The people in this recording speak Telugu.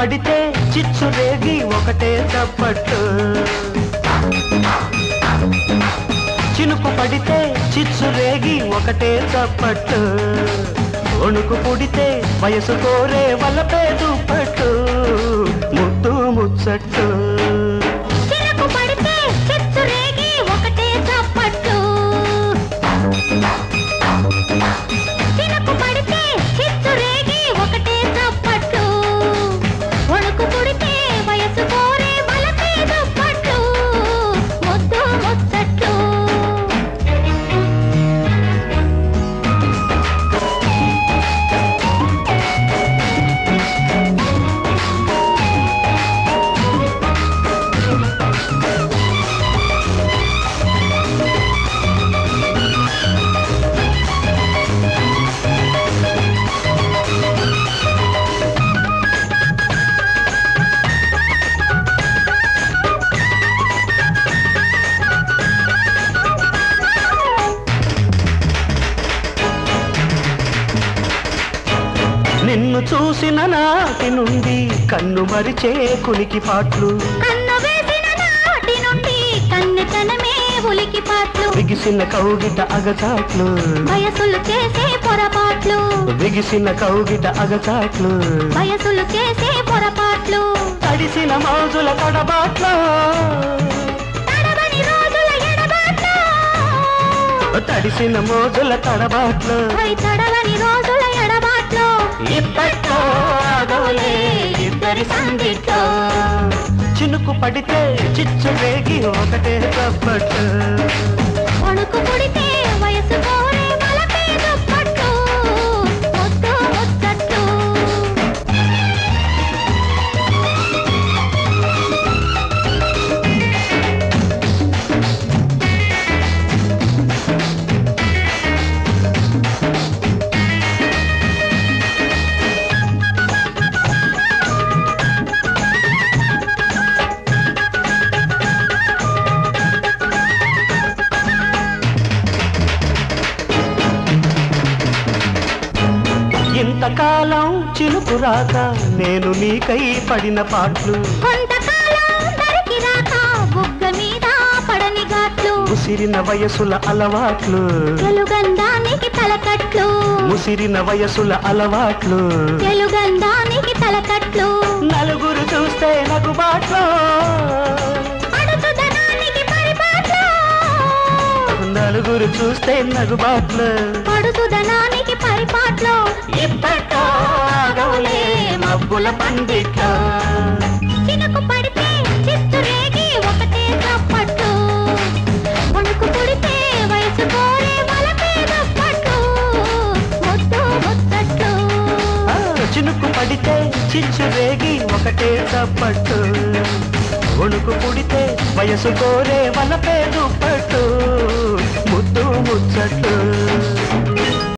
పడితే చిచ్చు రేగి ఒకటే చప్పట్టు చినుకు పడితే చిచ్చు రేగి ఒకటే చప్పట్టు వణుకు పుడితే వయసు కోరే వలపే దుప్పట్టు ముద్దు ముచ్చట్టు చినుకు పడితే చిచ్చు రేగి ఒకటే చప్పట్టు చినుకు పడితే చిచ్చు రేగి ఒకటే చప్పట్టు వణుకు పుడితే వయసు కోరే వలపే దుప్పట్టు ముద్దు ముచ్చట్టు నిన్ను చూసిన నాటి నుండి కన్ను మరిచే కునికి పాట్లు కన్ను వేసిన నాటి నుండి కన్నెతనమే ఉలికి పాట్లు బిగిసిన కౌగిట అగచాట్లు వయసులు చేసే పొరపాట్లు బిగిసిన కౌగిట అగచాట్లు వయసులు చేసే పొరపాట్లు తడిసిన మౌజుల తడబాట్లు తడవని రోజుల ఎడబాట్లు తడిసిన మోజుల తడబాట్లు తడవని రోజుల ఎడబాట్లు ఇప్పట్లో ఆగోలే ఇద్దరి సందిట్లో చినుకు పడితే చిచ్చు రేగి ఒకటే చప్పట్టు వణుకు పుడితే వయసు కోరే వలపే దుప్పట్టు ముద్దు ముచ్చట్టు ఇంతకాలం చినుకు రాక నేను నీకై పడిన పాటలు కొంతకాలం దరికి రాక బుగ్గ మీద పడని ఘాట్లు ముసిరిన వయసుల అలవాట్లు తెలుగందానికి తలకట్లు ముసిరిన వయసుల అలవాట్లు తెలుగందానికి తలకట్లు నలుగురు చూస్తే నగుబాట్లు అడుగుదనానికి పరిపాట్లు నలుగురు చూస్తే నగుబాట్లు అడుగుదనానికి పరిపాట్లు ఇప్పట్లో ఆగోలే మబ్బుల పందిట్లో చినుకు పడితే చిత్తు రేగి ఒకటే చప్పట్టు వణుకు పుడితే వయసు కోరే వలపే దుప్పట్టు ముద్దు ముచ్చట్టు చినుకు పడితే చిచ్చు రేగి ఒకటే చప్పట్టు వణుకు పుడితే వయసు కోరే వలపే దుప్పట్టు ముద్దు ముచ్చట్టు